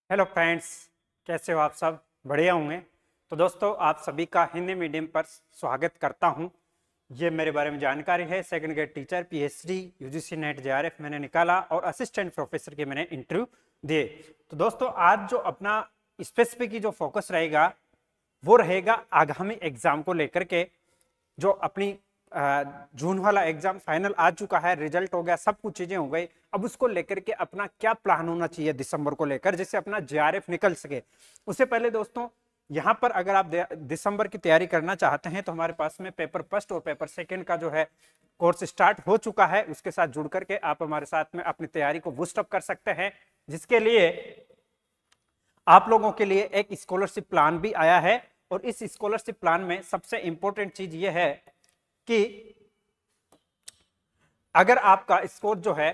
Hello friends, कैसे हो आप सब? बढ़िया होंगे। तो दोस्तों, आप सभी का हिंदी मीडियम पर स्वागत करता हूं। ये मेरे बारे में जानकारी है। Second grade teacher, PhD, UGC net, JRF मैंने निकाला और असिस्टेंट प्रोफेसर के मैंने इंटरव्यू दिए। तो दोस्तों, आज जो अपना स्पेसिफिक जो फोकस रहेगा वो रहेगा आगामी एग्जाम को लेकर के। जो अपनी जून वाला एग्जाम फाइनल आ चुका है, रिजल्ट हो गया, सब कुछ चीजें हो गई। अब उसको लेकर के अपना क्या प्लान होना चाहिए दिसंबर को लेकर, जिससे अपना जेआरएफ निकल सके। उससे पहले दोस्तों, यहाँ पर अगर आप दिसंबर की तैयारी करना चाहते हैं तो हमारे पास में पेपर फर्स्ट और पेपर सेकंड का जो है कोर्स स्टार्ट हो चुका है। उसके साथ जुड़ करके आप हमारे साथ में अपनी तैयारी को बूस्ट अप कर सकते हैं, जिसके लिए आप लोगों के लिए एक स्कॉलरशिप प्लान भी आया है। और इस स्कॉलरशिप प्लान में सबसे इंपॉर्टेंट चीज यह है कि अगर आपका स्कोर जो है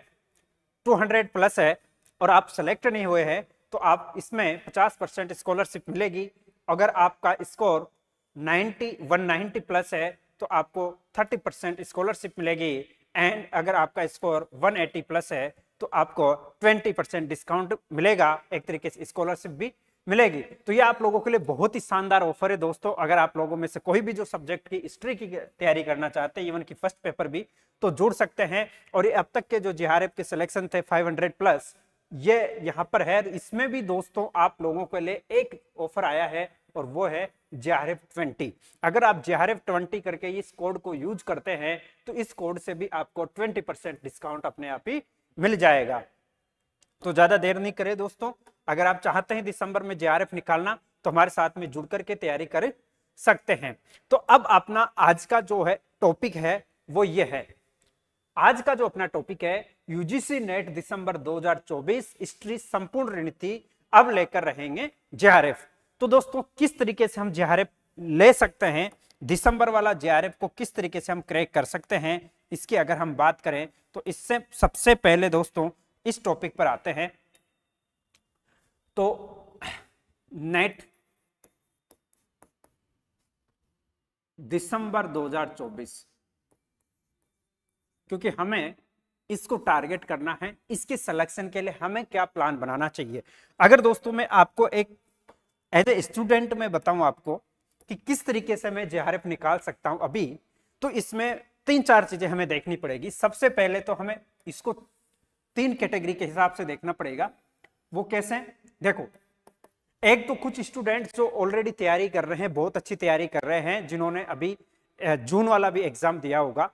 200 प्लस है और आप सेलेक्ट नहीं हुए हैं तो आप इसमें 50% स्कॉलरशिप मिलेगी। अगर आपका स्कोर 190 प्लस है तो आपको 30% स्कॉलरशिप मिलेगी। एंड अगर आपका स्कोर 180 प्लस है तो आपको 20% डिस्काउंट मिलेगा। एक तरीके से स्कॉलरशिप भी मिलेगी। तो ये आप लोगों के लिए बहुत ही शानदार ऑफर है दोस्तों। अगर आप लोगों में से कोई भी जो सब्जेक्ट की हिस्ट्री की तैयारी करना चाहते हैं, इवन की फर्स्ट पेपर भी, तो जुड़ सकते हैं। और ये अब तक के जो जेआरएफ के सिलेक्शन थे 500 प्लस, ये यहाँ पर है। इसमें भी दोस्तों आप लोगों के लिए एक ऑफर आया है और वो है जेआरएफ 20। अगर आप जेआरएफ 20 करके इस कोड को यूज करते हैं तो इस कोड से भी आपको 20% डिस्काउंट अपने आप ही मिल जाएगा। तो ज्यादा देर नहीं करें दोस्तों, अगर आप चाहते हैं दिसंबर में जेआरएफ निकालना तो हमारे साथ में जुड़ करके तैयारी कर सकते हैं। तो अब अपना आज का जो है टॉपिक है वो ये है। आज का जो अपना टॉपिक है, यूजीसी नेट दिसंबर 2024 हिस्ट्री संपूर्ण रणनीति अब लेकर रहेंगे जेआरएफ। तो दोस्तों, किस तरीके से हम जेआरएफ ले सकते हैं, दिसंबर वाला जेआरएफ को किस तरीके से हम क्रैक कर सकते हैं, इसकी अगर हम बात करें तो इससे सबसे पहले दोस्तों इस टॉपिक पर आते हैं। तो नेट दिसंबर 2024, क्योंकि हमें इसको टारगेट करना है, इसके सिलेक्शन के लिए हमें क्या प्लान बनाना चाहिए। अगर दोस्तों मैं आपको एक एज ए स्टूडेंट में बताऊं आपको कि किस तरीके से मैं जेआरएफ निकाल सकता हूं अभी, तो इसमें 3-4 चीजें हमें देखनी पड़ेगी। सबसे पहले तो हमें इसको 3 कैटेगरी के हिसाब से देखना पड़ेगा। वो कैसे? देखो, एक तो कुछ स्टूडेंट्स जो ऑलरेडी तैयारी कर रहे हैं, बहुत अच्छी तैयारी कर रहे हैं, जिन्होंने अभी जून वाला भी एग्जाम दिया होगा।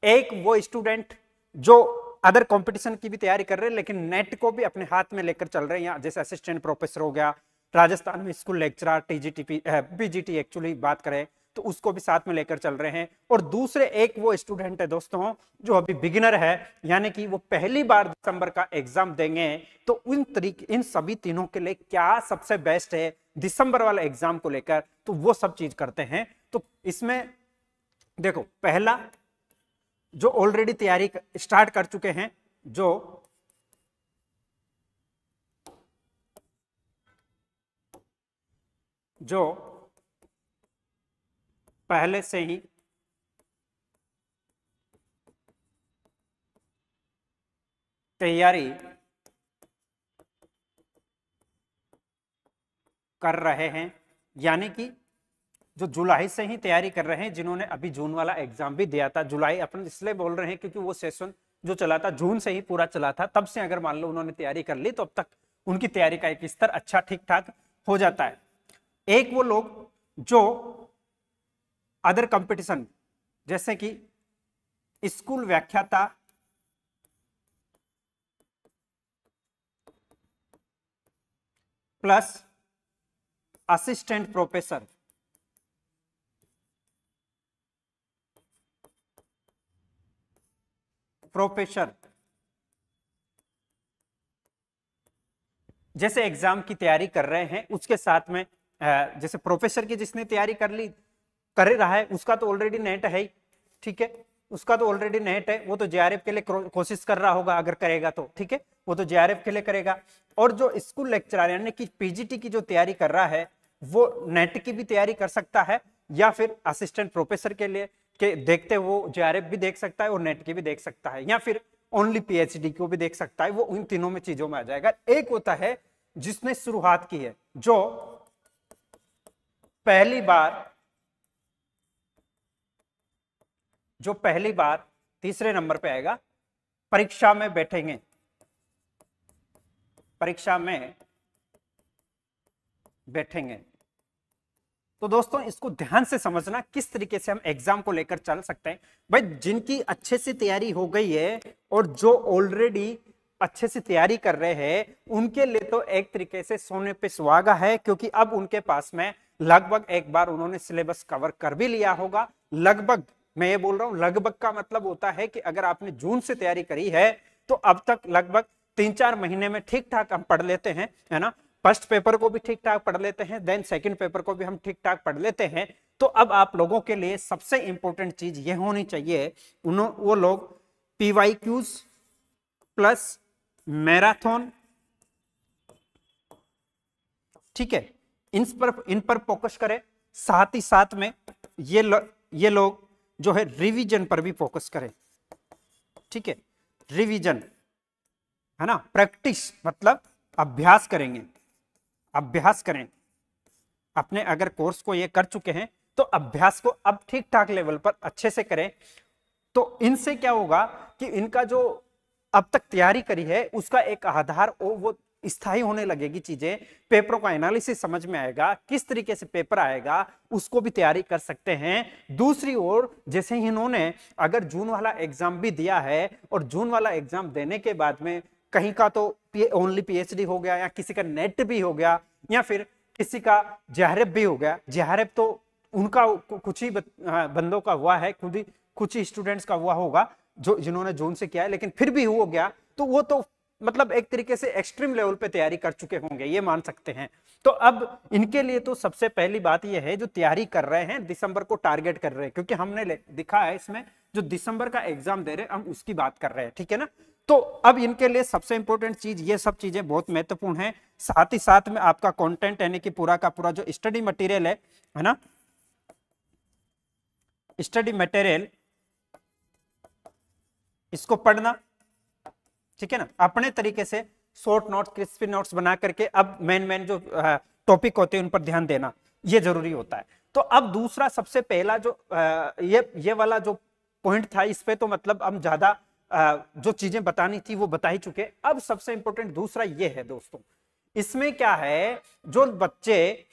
एक वो स्टूडेंट जो अदर कंपटीशन की भी तैयारी कर रहे हैं लेकिन नेट को भी अपने हाथ में लेकर चल रहे हैं, जैसे असिस्टेंट प्रोफेसर हो गया, राजस्थान में school lecturer, TGT, PGT actually बात करें तो उसको भी साथ में लेकर चल रहे हैं। और दूसरे एक वो स्टूडेंट है दोस्तों जो अभी बिगिनर है, यानी कि वो पहली बार दिसंबर का एग्जाम देंगे। तो इन सभी तीनों के लिए क्या सबसे बेस्ट है दिसंबर वाला एग्जाम को लेकर, तो वो सब चीज करते हैं। तो इसमें देखो, पहला जो ऑलरेडी तैयारी स्टार्ट कर चुके हैं, जो पहले से ही तैयारी कर रहे हैं, यानी कि जो जुलाई से ही तैयारी कर रहे हैं, जिन्होंने अभी जून वाला एग्जाम भी दिया था। जुलाई अपन इसलिए बोल रहे हैं क्योंकि वो सेशन जो चला था जून से ही पूरा चला था, तब से अगर मान लो उन्होंने तैयारी कर ली तो अब तक उनकी तैयारी का एक स्तर अच्छा ठीक ठाक हो जाता है। एक वो लोग जो अदर कंपटीशन जैसे कि स्कूल व्याख्याता, प्लस असिस्टेंट प्रोफेसर, जैसे एग्जाम की तैयारी कर रहे हैं, उसके साथ में जैसे प्रोफेसर की जिसने तैयारी कर रहा है उसका तो ऑलरेडी नेट है, ठीक है, उसका तो ऑलरेडी नेट है, वो तो जेआरएफ के लिए कोशिश कर रहा होगा, अगर करेगा तो ठीक है, वो तो जेआरएफ के लिए करेगा। और जो स्कूल लेक्चरर यानी कि पीजीटी की जो तैयारी कर रहा है वो नेट की भी तैयारी कर सकता है, या फिर असिस्टेंट प्रोफेसर के लिए के देखते वो जेआरएफ भी देख सकता है और नेट की भी देख सकता है, या फिर ओनली पीएचडी को भी देख सकता है। वो इन तीनों में चीजों में आ जाएगा। एक होता है जिसने शुरुआत की है, जो पहली बार तीसरे नंबर पे आएगा, परीक्षा में बैठेंगे, परीक्षा में बैठेंगे। तो दोस्तों इसको ध्यान से समझना किस तरीके से हम एग्जाम को लेकर चल सकते हैं। भाई जिनकी अच्छे से तैयारी हो गई है और जो ऑलरेडी अच्छे से तैयारी कर रहे हैं, उनके लिए तो एक तरीके से सोने पे सुहागा है, क्योंकि अब उनके पास में लगभग एक बार उन्होंने सिलेबस कवर कर भी लिया होगा। लगभग, मैं ये बोल रहा हूं लगभग का मतलब होता है कि अगर आपने जून से तैयारी करी है तो अब तक लगभग 3-4 महीने में ठीक ठाक हम पढ़ लेते हैं, है ना। फर्स्ट पेपर को भी ठीक ठाक पढ़ लेते हैं, देन सेकंड पेपर को भी हम ठीक ठाक पढ़ लेते हैं। तो अब आप लोगों के लिए सबसे इंपॉर्टेंट चीज ये होनी चाहिए, वो लोग पीवाईक्यूज प्लस मैराथन, ठीक है, इन पर फोकस करें। साथ ही साथ में ये लोग जो है रिवीजन पर भी फोकस करें, ठीक है। रिवीजन है ना, प्रैक्टिस मतलब अभ्यास करेंगे, अभ्यास करें अपने। अगर कोर्स को ये कर चुके हैं तो अभ्यास को अब ठीक ठाक लेवल पर अच्छे से करें। तो इनसे क्या होगा कि इनका जो अब तक तैयारी करी है उसका एक आधार वो स्थायी होने लगेगी चीजें, पेपरों का एनालिसिस समझ में आएगा, किस तरीके से पेपर आएगा उसको भी तैयारी कर सकते हैं। दूसरी ओर जैसे ही इन्होंने अगर जून वाला एग्जाम भी दिया है और जून वाला एग्जाम देने के बाद में कहीं का तो ओनली पीएचडी हो गया, या किसी का नेट भी हो गया, या फिर किसी का जेआरएफ भी हो गया। जेआरएफ तो उनका कुछ ही बंदों का हुआ है, खुद ही कुछ ही स्टूडेंट्स का हुआ होगा जिन्होंने जून से किया है, लेकिन फिर भी हो गया तो वो तो मतलब एक तरीके से एक्सट्रीम लेवल पे तैयारी कर चुके होंगे, ये मान सकते हैं। तो अब इनके लिए तो सबसे पहली बात ये है, जो तैयारी कर रहे हैं दिसंबर को टारगेट कर रहे हैं, क्योंकि हमने दिखा है इसमें जो दिसंबर का एग्जाम दे रहे हैं हम उसकी बात कर रहे हैं, ठीक है ना। तो अब इनके लिए सबसे इंपॉर्टेंट चीज, ये सब चीजें बहुत महत्वपूर्ण है। साथ ही साथ में आपका कंटेंट यानी कि पूरा का पूरा जो स्टडी मटेरियल है ना, स्टडी मटेरियल इसको पढ़ना, ठीक है ना, अपने तरीके से शॉर्ट नोट्स, क्रिस्पी नोट्स बना करके अब मेन जो टॉपिक होते हैं उन पर ध्यान देना, ये जरूरी होता है। तो अब दूसरा सबसे पहला जो ये वाला जो पॉइंट था, इस पे तो मतलब हम ज्यादा जो चीजें बतानी थी वो बता ही चुके। अब सबसे इंपॉर्टेंट दूसरा ये है दोस्तों, इसमें क्या है, जो बच्चे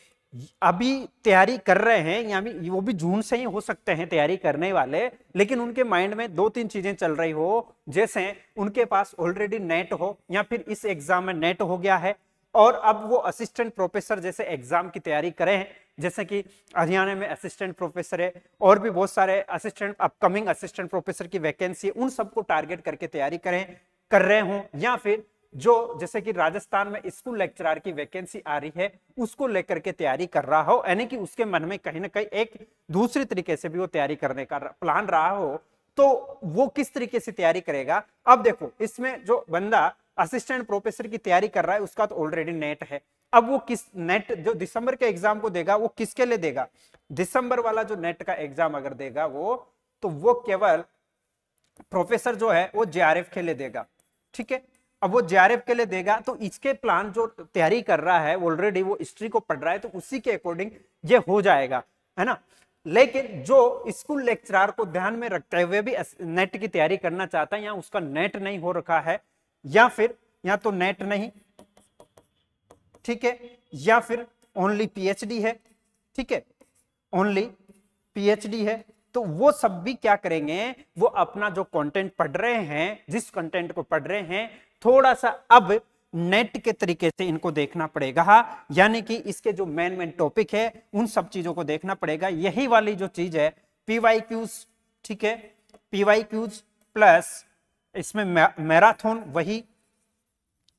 अभी तैयारी कर रहे हैं, या वो भी जून से ही हो सकते हैं तैयारी करने वाले, लेकिन उनके माइंड में 2-3 चीजें चल रही हो, जैसे उनके पास ऑलरेडी नेट हो, या फिर इस एग्जाम में नेट हो गया है और अब वो असिस्टेंट प्रोफेसर जैसे एग्जाम की तैयारी करें, जैसे कि हरियाणा में असिस्टेंट प्रोफेसर है और भी बहुत सारे अपकमिंग असिस्टेंट प्रोफेसर की वैकेंसी है, उन सबको टारगेट करके तैयारी कर रहे हों, या फिर जो जैसे कि राजस्थान में स्कूल लेक्चरर की वैकेंसी आ रही है उसको लेकर के तैयारी कर रहा हो, यानी कि उसके मन में कहीं ना कहीं एक दूसरी तरीके से भी वो तैयारी करने का प्लान रहा हो, तो वो किस तरीके से तैयारी करेगा। अब देखो इसमें जो बंदा असिस्टेंट प्रोफेसर की तैयारी कर रहा है उसका तो ऑलरेडी नेट है, अब वो किस नेट जो दिसंबर के एग्जाम को देगा वो किसके लिए देगा, दिसंबर वाला जो नेट का एग्जाम अगर देगा वो, तो वो केवल प्रोफेसर जो है वो जेआरएफ के लिए देगा, ठीक है। अब वो जेआरएफ के लिए देगा तो इसके प्लान जो तैयारी कर रहा है ऑलरेडी वो हिस्ट्री को पढ़ रहा है, तो उसी के अकॉर्डिंग ये हो जाएगा, है ना। लेकिन जो स्कूल लेक्चरर को ध्यान में रखते हुए भी नेट की तैयारी करना चाहता है, या उसका नेट नहीं हो रखा है, या फिर या तो नेट नहीं, ठीक है, या फिर ओनली पीएचडी है, ठीक है, ओनली पीएचडी है, तो वो सब भी क्या करेंगे, वो अपना जो कंटेंट पढ़ रहे हैं, जिस कंटेंट को पढ़ रहे हैं, थोड़ा सा अब नेट के तरीके से इनको देखना पड़ेगा, यानी कि इसके जो मेन टॉपिक है उन सब चीजों को देखना पड़ेगा। यही वाली जो चीज है पीवाईक्यूज, ठीक है, पीवाईक्यूज प्लस इसमें मैराथन, वही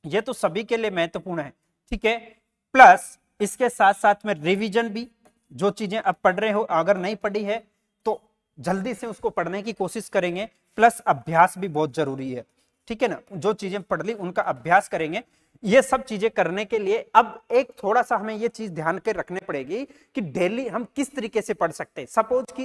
ये तो सभी के लिए महत्वपूर्ण है, ठीक है, प्लस इसके साथ साथ में रिवीजन भी, जो चीजें अब पढ़ रहे हो अगर नहीं पढ़ी है तो जल्दी से उसको पढ़ने की कोशिश करेंगे, प्लस अभ्यास भी बहुत जरूरी है, ठीक है ना, जो चीजें पढ़ ली उनका अभ्यास करेंगे। ये सब चीजें करने के लिए अब एक थोड़ा सा हमें ये चीज ध्यान के रखने पड़ेगी कि डेली हम किस तरीके से पढ़ सकते हैं। सपोज कि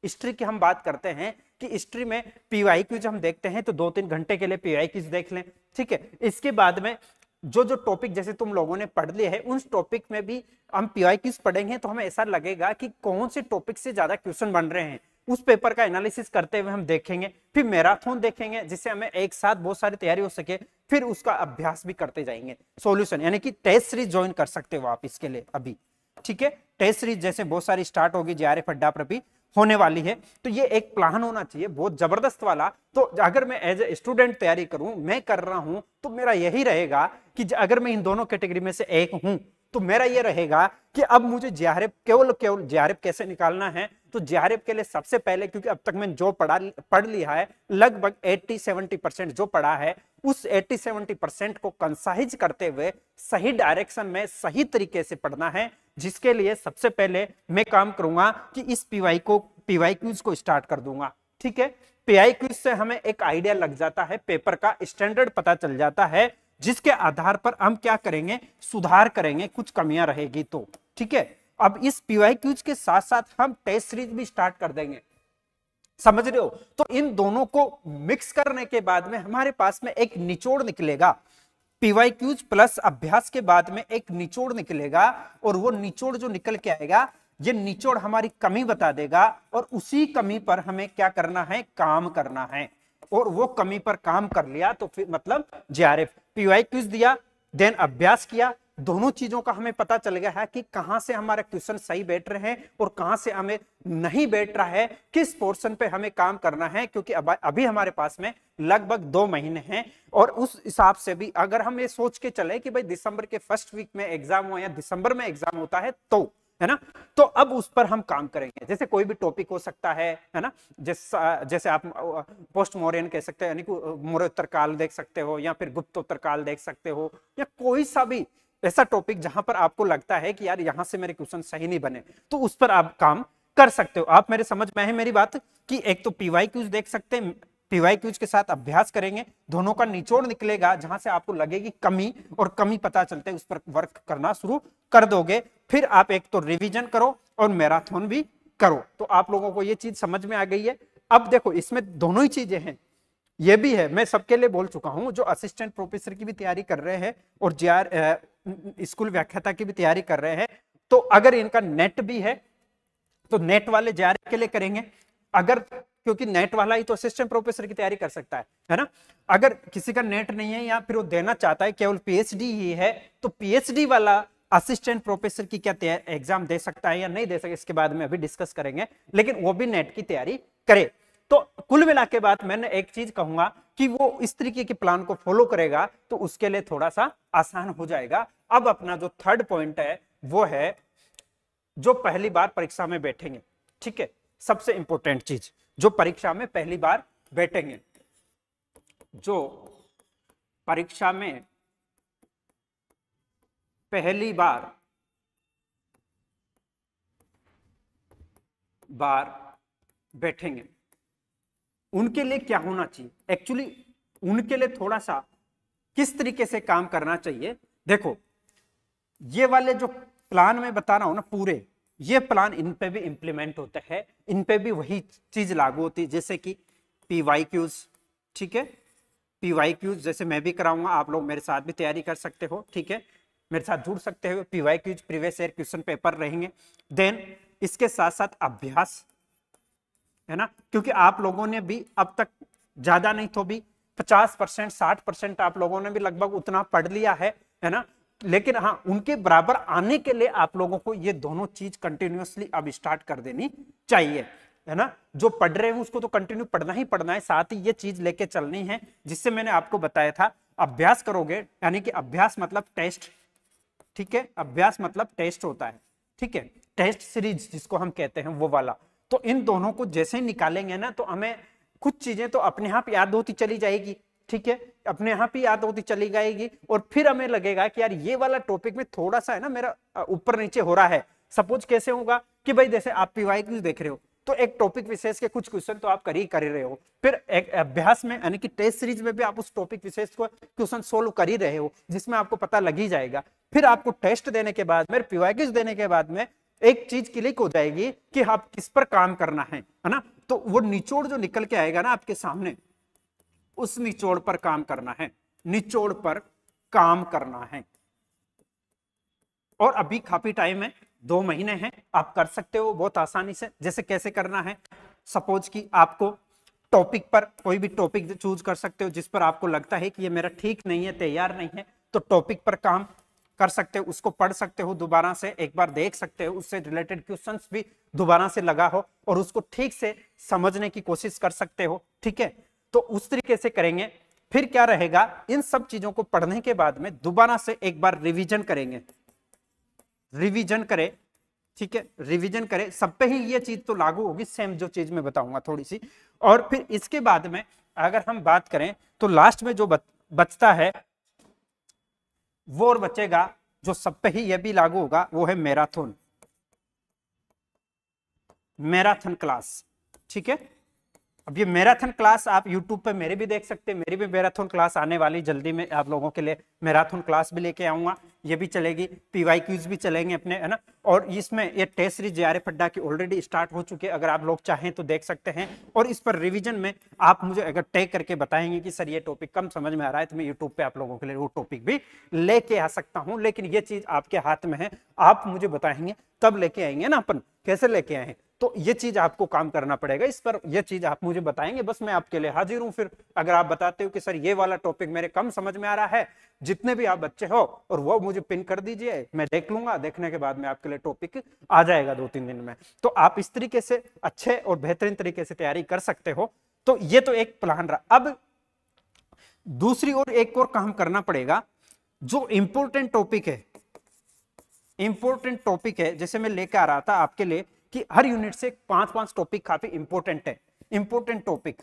हिस्ट्री की हम बात करते हैं कि हिस्ट्री में पीवाईक्यूज हम देखते हैं तो 2-3 घंटे के लिए पीवाईक्यूज देख लें, ठीक है। इसके बाद में जो जो टॉपिक जैसे तुम लोगों ने पढ़ लिए है उन टॉपिक में भी हम पीवाईक्यूज पढ़ेंगे तो हमें ऐसा लगेगा कि कौन से टॉपिक से ज्यादा क्वेश्चन बन रहे हैं, उस पेपर का एनालिसिस करते हुए हम देखेंगे। फिर मैराथन देखेंगे जिससे हमें एक साथ बहुत सारी तैयारी हो सके, फिर उसका अभ्यास भी करते जाएंगे। सॉल्यूशन यानी कि टेस्ट सीरीज ज्वाइन कर सकते हो आप इसके लिए अभी, ठीक है। टेस्ट सीरीज जैसे बहुत सारी स्टार्ट होगी, जेआरएफ अड्डा पर भी होने वाली है, तो ये एक प्लान होना चाहिए बहुत जबरदस्त वाला। तो अगर मैं एज ए स्टूडेंट तैयारी करूं, मैं कर रहा हूं, तो मेरा यही रहेगा कि अगर मैं इन दोनों कैटेगरी में से एक हूं तो मेरा ये रहेगा कि अब मुझे जेआरएफ केवल जेआरएफ कैसे निकालना है। तो जेआरएफ के लिए सबसे पहले, क्योंकि अब तक मैंने जो पढ़ लिया है लगभग 80-70% जो पढ़ा है, उस 80-70% को कंसाइज करते हुए सही डायरेक्शन में सही तरीके से पढ़ना है, जिसके लिए सबसे पहले मैं काम करूंगा कि इस पीवाईक्यूज को स्टार्ट कर दूंगा, ठीक है। पीवाईक्यूज से हमें एक आइडिया लग जाता है, पेपर का स्टैंडर्ड पता चल जाता है, जिसके आधार पर हम क्या करेंगे, सुधार करेंगे, कुछ कमियां रहेगी तो, ठीक है। अब इस पीवाईक्यूज के साथ साथ हम टेस्ट सीरीज भी स्टार्ट कर देंगे, समझ रहे हो। तो इन दोनों को मिक्स करने के बाद में हमारे पास में एक निचोड़ निकलेगा, पीवाईक्यूज प्लस अभ्यास के बाद में एक निचोड़ निकलेगा, और वो निचोड़ जो निकल के आएगा, ये निचोड़ हमारी कमी बता देगा, और उसी कमी पर हमें क्या करना है, काम करना है। और वो कमी पर काम कर लिया तो फिर मतलब जेआरएफ, पीवाईक्यूज दिया, देन अभ्यास किया, दोनों चीजों का हमें पता चल गया है कि कहां से हमारे क्वेश्चन सही बैठ रहे हैं और कहां से हमें नहीं बैठ रहा है, किस पोर्शन पे हमें काम करना है। क्योंकि अभी हमारे पास में लगभग 2 महीने हैं, और उस हिसाब से भी अगर हम ये सोच के चले कि भाई दिसंबर के फर्स्ट वीक में एग्जाम हो या दिसंबर में एग्जाम होता है, तो है ना, तो अब उस पर हम काम करेंगे। जैसे कोई भी टॉपिक हो सकता है ना, जैसे आप पोस्ट मौर्यन कह सकते हैं, यानी कि मौर्योत्तर काल देख सकते हो, या फिर गुप्तोत्तर काल देख सकते हो, या कोई सा भी ऐसा टॉपिक जहां पर आपको लगता है कि यार यहां से मेरे क्वेश्चन सही नहीं बने, तो उस पर आप काम कर सकते हो। आप मेरे समझ में है मेरी बात, कि एक तो पीवाईक्यूज देख सकते हैं, पीवाईक्यूज के साथ अभ्यास करेंगे, दोनों का निचोड़ निकलेगा, जहां से आपको लगेगी कमी, और कमी पता चलते उस पर वर्क करना शुरू कर दोगे। फिर आप एक तो रिवीजन करो और मैराथन भी करो। तो आप लोगों को ये चीज समझ में आ गई है। अब देखो इसमें दोनों ही चीजें हैं, ये भी है, मैं सबके लिए बोल चुका हूं, जो असिस्टेंट प्रोफेसर की भी तैयारी कर रहे हैं और स्कूल व्याख्याता की भी तैयारी कर रहे हैं, तो अगर इनका नेट भी है तो नेट वाले जेआरएफ के लिए करेंगे। अगर, क्योंकि नेट वाला ही तो असिस्टेंट प्रोफेसर की तैयारी कर सकता है ना। अगर किसी का नेट नहीं है या फिर वो देना चाहता है, केवल पीएचडी ही है, तो पीएचडी वाला असिस्टेंट प्रोफेसर की क्या एग्जाम दे सकता है या नहीं दे सकता, इसके बाद में अभी डिस्कस करेंगे, लेकिन वो भी नेट की तैयारी करे। तो कुल मिला के बाद मैंने एक चीज कहूंगा कि वो इस तरीके के प्लान को फॉलो करेगा तो उसके लिए थोड़ा सा आसान हो जाएगा। अब अपना जो थर्ड पॉइंट है वो है जो पहली बार परीक्षा में बैठेंगे, ठीक है, सबसे इंपॉर्टेंट चीज, जो परीक्षा में पहली बार बैठेंगे, जो परीक्षा में पहली बार बैठेंगे, उनके लिए क्या होना चाहिए, एक्चुअली उनके लिए थोड़ा सा किस तरीके से काम करना चाहिए। देखो ये वाले जो प्लान में बता रहा हूं ना, पूरे ये प्लान इन पे भी इंप्लीमेंट होते हैं, इन पे भी वही चीज लागू होती है, जैसे कि पीवाईक्यूज, ठीक है, पीवाईक्यूज जैसे मैं भी कराऊंगा, आप लोग मेरे साथ भी तैयारी कर सकते हो, ठीक है, मेरे साथ जुड़ सकते हो। PYQs previous year question paper रहेंगे, देन इसके साथ साथ अभ्यास, है ना, क्योंकि आप लोगों ने भी अब तक ज्यादा नहीं तो भी 50% 60% आप लोगों ने भी लगभग उतना पढ़ लिया है ना, लेकिन हाँ उनके बराबर आने के लिए आप लोगों को ये दोनों चीज कंटिन्यूअसली अब स्टार्ट कर देनी चाहिए, है ना। जो पढ़ रहे हैं उसको तो कंटिन्यू पढ़ना ही पढ़ना है, साथ ही ये चीज लेके चलनी है, जिससे मैंने आपको बताया था अभ्यास करोगे, यानी कि अभ्यास मतलब टेस्ट, ठीक है, अभ्यास मतलब टेस्ट होता है, ठीक है, टेस्ट सीरीज जिसको हम कहते हैं वो वाला। तो इन दोनों को जैसे ही निकालेंगे ना, तो हमें कुछ चीजें तो अपने आप याद होती चली जाएगी, ठीक है, अपने आप ही याद होती चली जाएगी, और फिर हमें लगेगा कि यार ये वाला टॉपिक में थोड़ा सा है ना मेरा ऊपर नीचे हो रहा है। सपोज कैसे होगा कि भाई जैसे आप पीवाईक्यूज देख रहे हो, तो एक टॉपिक विशेष के कुछ क्वेश्चन तो आप कर ही रहे हो, फिर एक अभ्यास में यानी कि टेस्ट सीरीज में भी आप उस टॉपिक विशेष को क्वेश्चन सोल्व कर ही रहे हो, जिसमें आपको पता लग ही जाएगा। फिर आपको टेस्ट देने के बाद में, पीवाईक्यूज देने के बाद में एक चीज क्लिक हो जाएगी कि आप किस पर काम करना है ना, तो वो निचोड़ जो निकल के आएगा ना आपके सामने, उस निचोड़ पर काम करना है, निचोड़ पर काम करना है। और अभी काफी टाइम है, 2 महीने हैं, आप कर सकते हो बहुत आसानी से। जैसे कैसे करना है, सपोज कि आपको टॉपिक पर कोई भी टॉपिक चूज कर सकते हो जिस पर आपको लगता है कि ये मेरा ठीक नहीं है, तैयार नहीं है, तो टॉपिक पर काम कर सकते हो, उसको पढ़ सकते हो, दोबारा से एक बार देख सकते हो, उससे रिलेटेड क्वेश्चंस भी दोबारा से लगा हो और उसको ठीक से समझने की कोशिश कर सकते हो। ठीक है, तो उस तरीके से करेंगे। फिर क्या रहेगा, इन सब चीजों को पढ़ने के बाद में दोबारा से एक बार रिवीजन करेंगे, रिवीजन करें। ठीक है, रिवीजन करें, सब पे ही ये चीज तो लागू होगी, सेम जो चीज मैं बताऊंगा थोड़ी सी। और फिर इसके बाद में अगर हम बात करें तो लास्ट में जो बचता है वो और बचेगा जो सब पे ही ये भी लागू होगा, वो है मैराथन, मैराथन क्लास। ठीक है, अब ये मैराथन क्लास आप YouTube पे मेरे भी देख सकते हैं, मेरी भी मैराथन क्लास आने वाली जल्दी में, आप लोगों के लिए मैराथन क्लास भी लेके आऊंगा, ये भी चलेगी, PYQs भी चलेंगे अपने, है ना। और इसमें ये टेस्ट सीरीज JRF अड्डा की ऑलरेडी स्टार्ट हो चुकी है, अगर आप लोग चाहें तो देख सकते हैं। और इस पर रिवीजन में आप मुझे अगर टैग करके बताएंगे कि सर ये टॉपिक कम समझ में आ रहा है, तो मैं यूट्यूब पे आप लोगों के लिए वो टॉपिक भी लेके आ सकता हूँ। लेकिन ये चीज आपके हाथ में है, आप मुझे बताएंगे तब लेके आएंगे ना, अपन कैसे लेके आए हैं, तो ये चीज आपको काम करना पड़ेगा इस पर, ये चीज आप मुझे बताएंगे, बस मैं आपके लिए हाजिर हूं। फिर अगर आप बताते हो कि सर ये वाला टॉपिक मेरे कम समझ में आ रहा है, जितने भी आप बच्चे हो, और वो मुझे पिन कर दीजिए, मैं देख लूंगा, देखने के बाद में आपके लिए टॉपिक आ जाएगा 2-3 दिन में। तो आप इस तरीके से अच्छे और बेहतरीन तरीके से तैयारी कर सकते हो। तो ये तो एक प्लान रहा। अब दूसरी ओर एक और काम करना पड़ेगा, जो इंपॉर्टेंट टॉपिक है, इंपॉर्टेंट टॉपिक है, जैसे मैं लेकर आ रहा था आपके लिए कि हर यूनिट से 5-5 टॉपिक काफी इंपॉर्टेंट है, इंपॉर्टेंट टॉपिक।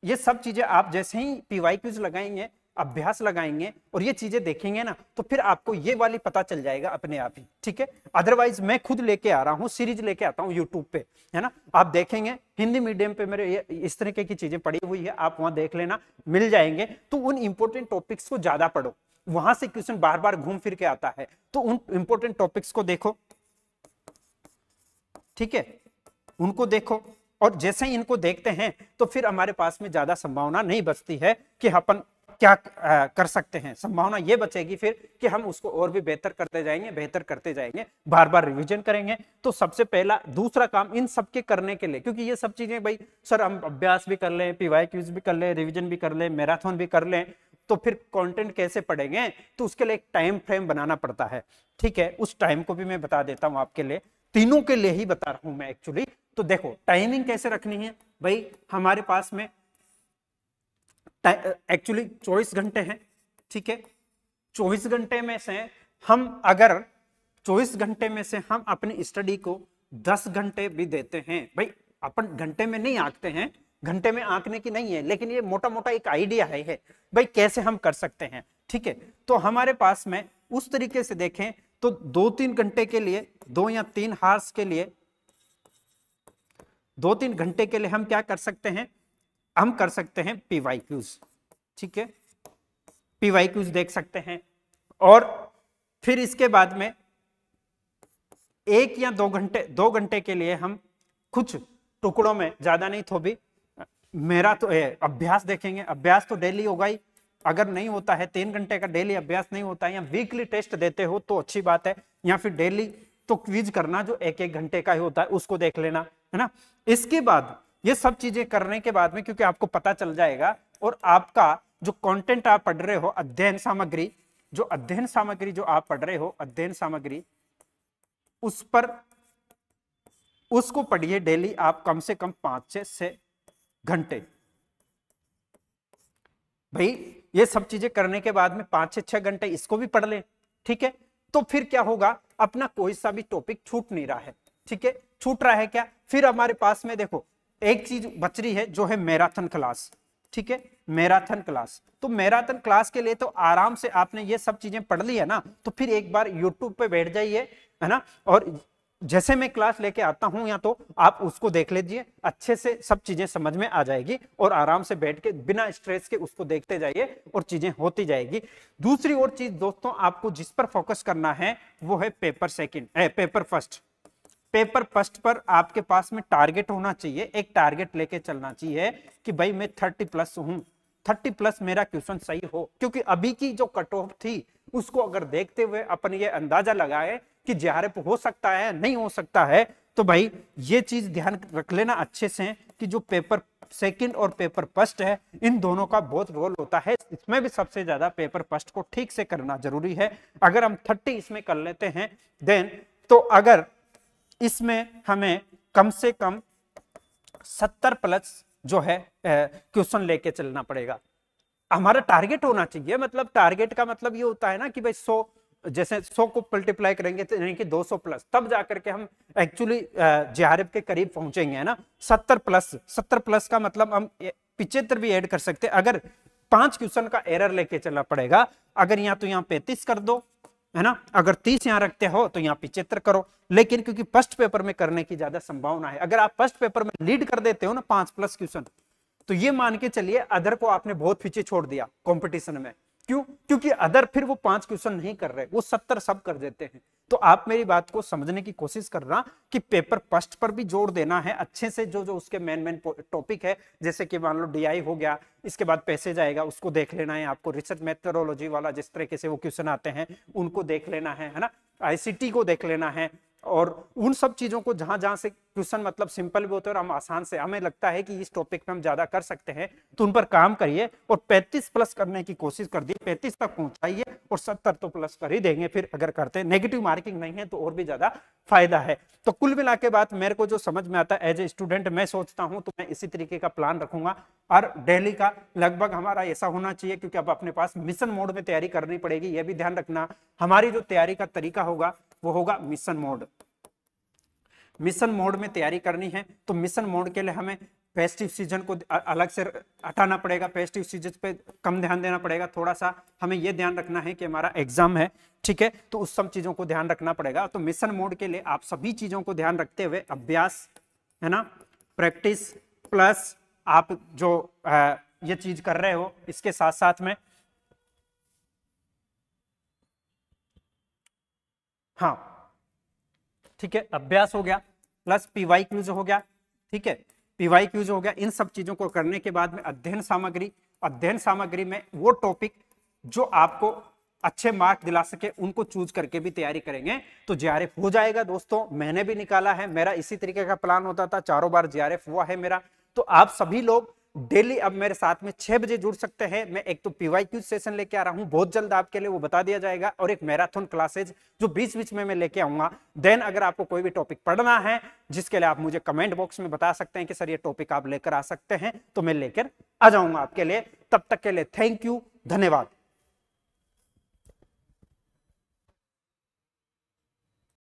ये सब चीजें आप जैसे ही PYQs लगाएंगे, अभ्यास लगाएंगे और ये चीजें देखेंगे ना, तो फिर आपको ये वाली पता चल जाएगा अपने आप ही। ठीक है, अदरवाइज मैं खुद लेके आ रहा हूँ, सीरीज लेके आता हूँ यूट्यूब पे, है ना, आप देखेंगे हिंदी मीडियम पे मेरे ये इस तरीके की चीजें पड़ी हुई है, आप वहां देख लेना, मिल जाएंगे। तो उन इंपॉर्टेंट टॉपिक्स को ज्यादा पढ़ो, वहां से क्वेश्चन बार बार घूम फिर के आता है, तो उन इंपॉर्टेंट टॉपिक्स को देखो। ठीक है, उनको देखो, और जैसे ही इनको देखते हैं तो फिर हमारे पास में ज्यादा संभावना नहीं बचती है कि अपन क्या कर सकते हैं। संभावना ये बचेगी फिर कि हम उसको और भी बेहतर करते जाएंगे, बेहतर करते जाएंगे, बार बार रिवीजन करेंगे। तो सबसे पहला दूसरा काम इन सबके करने के लिए, क्योंकि ये सब चीजें भाई सर हम अभ्यास भी कर लें, PYQs भी कर लें, रिवीजन भी कर लें, मैराथन भी कर लें, तो फिर कंटेंट कैसे पढ़ेंगे, तो उसके लिए एक टाइम फ्रेम बनाना पड़ता है। ठीक है, उस टाइम को भी मैं बता देता हूं आपके लिए, तीनों के लिए ही बता रहा हूं मैं एक्चुअली। तो देखो टाइमिंग कैसे रखनी है भाई, हमारे पास में एक्चुअली 24 घंटे हैं। ठीक है, 24 घंटे में से हम अगर 24 घंटे में से हम अपनी स्टडी को 10 घंटे भी देते हैं, भाई अपन घंटे में नहीं आंकते हैं, घंटे में आंकने की नहीं है, लेकिन ये मोटा मोटा एक आइडिया है भाई कैसे हम कर सकते हैं। ठीक है, तो हमारे पास में उस तरीके से देखें तो 2-3 घंटे के लिए, 2 या 3 हार्स के लिए, 2-3 घंटे के लिए हम क्या कर सकते हैं, हम कर सकते हैं PYQs। ठीक है, PYQs देख सकते हैं। और फिर इसके बाद में 1 या 2 घंटे के लिए हम कुछ टुकड़ों में, ज्यादा नहीं तो भी मेरा तो अभ्यास देखेंगे। अभ्यास तो डेली होगा ही, अगर नहीं होता है 3 घंटे का डेली अभ्यास नहीं होता है, या वीकली टेस्ट देते हो तो अच्छी बात है, या फिर डेली तो क्विज करना जो 1-1 घंटे का ही होता है उसको देख लेना, है ना। इसके बाद ये सब चीजें करने के बाद में, क्योंकि आपको पता चल जाएगा और आपका जो कंटेंट आप पढ़ रहे हो, अध्ययन सामग्री, जो अध्ययन सामग्री जो आप पढ़ रहे हो, अध्ययन सामग्री, उस पर उसको पढ़िए डेली आप कम से कम 5 से 6 घंटे। भाई ये सब चीजें करने के बाद में 5 से 6 घंटे इसको भी पढ़ ले। ठीक है, तो फिर क्या होगा, अपना कोई सा भी टॉपिक छूट नहीं रहा है। ठीक है, छूट रहा है क्या, फिर हमारे पास में देखो एक चीज बच रही है जो है मैराथन क्लास। ठीक है, मैराथन क्लास, तो मैराथन क्लास के लिए तो आराम से आपने ये सब चीजें पढ़ ली है ना, तो फिर एक बार यूट्यूब पे बैठ जाइए, है ना, और जैसे मैं क्लास लेके आता हूं या तो आप उसको देख लीजिए, अच्छे से सब चीजें समझ में आ जाएगी और आराम से बैठ के बिना स्ट्रेस के उसको देखते जाइए और चीजें होती जाएगी। दूसरी और चीज दोस्तों आपको जिस पर फोकस करना है वो है पेपर फर्स्ट। पेपर फर्स्ट पर आपके पास में टारगेट होना चाहिए, एक टारगेट लेके चलना चाहिए कि भाई मैं 30+ हूं, 30 प्लस मेरा क्वेश्चन सही हो, क्योंकि अभी की जो कट ऑफ थी उसको अगर देखते हुए अपन ये अंदाजा लगाए कि जेआरएफ हो सकता है नहीं हो सकता है, तो भाई ये चीज ध्यान रख लेना अच्छे से कि जो पेपर सेकंड और पेपर फर्स्ट है इन दोनों का बहुत रोल होता है। इसमें भी सबसे ज्यादा पेपर फर्स्ट को ठीक से करना जरूरी है। अगर हम 30 इसमें कर लेते हैं देन, तो अगर इसमें हमें कम से कम 70 प्लस जो है क्वेश्चन लेके चलना पड़ेगा। हमारा टारगेट होना चाहिए, मतलब टारगेट का मतलब ये होता है ना कि भाई 100, जैसे 100 को मल्टीप्लाई करेंगे तो यानी कि 200 प्लस, तब जाकर के हम एक्चुअली जेआरएफ के करीब पहुंचेंगे, है ना। 70 प्लस का मतलब हम 75 भी ऐड कर सकते हैं। अगर 5 क्वेश्चन का एरर लेके चलना पड़ेगा, अगर यहाँ तो यहाँ 35 कर दो, है ना, अगर 30 यहाँ रखते हो तो यहाँ 75 करो। लेकिन क्योंकि फर्स्ट पेपर में करने की ज्यादा संभावना है, अगर आप फर्स्ट पेपर में लीड कर देते हो ना 5 प्लस क्वेश्चन, तो ये मान के चलिए अदर को आपने बहुत पीछे छोड़ दिया कंपटीशन में। क्यों? क्योंकि अदर फिर वो 5 क्वेश्चन नहीं कर रहे, वो 70 सब कर देते हैं। तो आप मेरी बात को समझने की कोशिश करना कि पेपर फर्स्ट पर भी जोर देना है अच्छे से, जो जो उसके मेन टॉपिक है, जैसे कि मान लो डीआई हो गया, इसके बाद पैसेज आएगा उसको देख लेना है आपको, रिसर्च मेथोडोलॉजी वाला जिस तरीके से वो क्वेश्चन आते हैं उनको देख लेना है ना, आईसीटी को देख लेना है, और उन सब चीजों को जहां जहां से क्वेश्चन मतलब सिंपल भी होते हैं और हम आसान से, हमें लगता है कि इस टॉपिक पे हम ज्यादा कर सकते हैं, तो उन पर काम करिए और 35 प्लस करने की कोशिश कर दी, 35 तक पहुंचाइए और 70 तो प्लस कर ही देंगे फिर अगर करते हैं। नेगेटिव मार्किंग नहीं है तो और भी ज्यादा फायदा है। तो कुल मिला के बात मेरे को जो समझ में आता है एज ए स्टूडेंट, मैं सोचता हूं तो मैं इसी तरीके का प्लान रखूंगा और डेली का लगभग हमारा ऐसा होना चाहिए, क्योंकि अब अपने पास मिशन मोड में तैयारी करनी पड़ेगी। यह भी ध्यान रखना हमारी जो तैयारी का तरीका होगा वो होगा मिशन मोड। मिशन मोड में तैयारी करनी है तो मिशन मोड के लिए हमें फेस्टिव सीजन को अलग से हटाना पड़ेगा, फेस्टिव सीजन पे कम ध्यान देना पड़ेगा, थोड़ा सा हमें यह ध्यान रखना है कि हमारा एग्जाम है, ठीक है, तो उस सब चीजों को ध्यान रखना पड़ेगा। तो मिशन मोड के लिए आप सभी चीजों को ध्यान रखते हुए अभ्यास, है ना, प्रैक्टिस प्लस आप जो ये चीज कर रहे हो इसके साथ साथ में, हाँ ठीक है, अभ्यास हो गया प्लस पीवाई क्यूज हो गया, ठीक है, पीवाई क्यूज हो गया। इन सब चीजों को करने के बाद में अध्ययन सामग्री, अध्ययन सामग्री में वो टॉपिक जो आपको अच्छे मार्क दिला सके उनको चूज करके भी तैयारी करेंगे तो जेआरएफ हो जाएगा। दोस्तों मैंने भी निकाला है, मेरा इसी तरीके का प्लान होता था, चारों बार जेआरएफ हुआ है मेरा। तो आप सभी लोग डेली अब मेरे साथ में 6 बजे जुड़ सकते हैं। मैं एक तो पीवाईक्यू सेशन लेके आ रहा हूं बहुत जल्द आपके लिए, वो बता दिया जाएगा, और एक मैराथन क्लासेज जो बीच बीच में मैं लेके आऊंगा। देन अगर आपको कोई भी टॉपिक पढ़ना है जिसके लिए आप मुझे कमेंट बॉक्स में बता सकते हैं कि सर ये टॉपिक आप लेकर आ सकते हैं, तो मैं लेकर आ जाऊंगा आपके लिए। तब तक के लिए थैंक यू, धन्यवाद।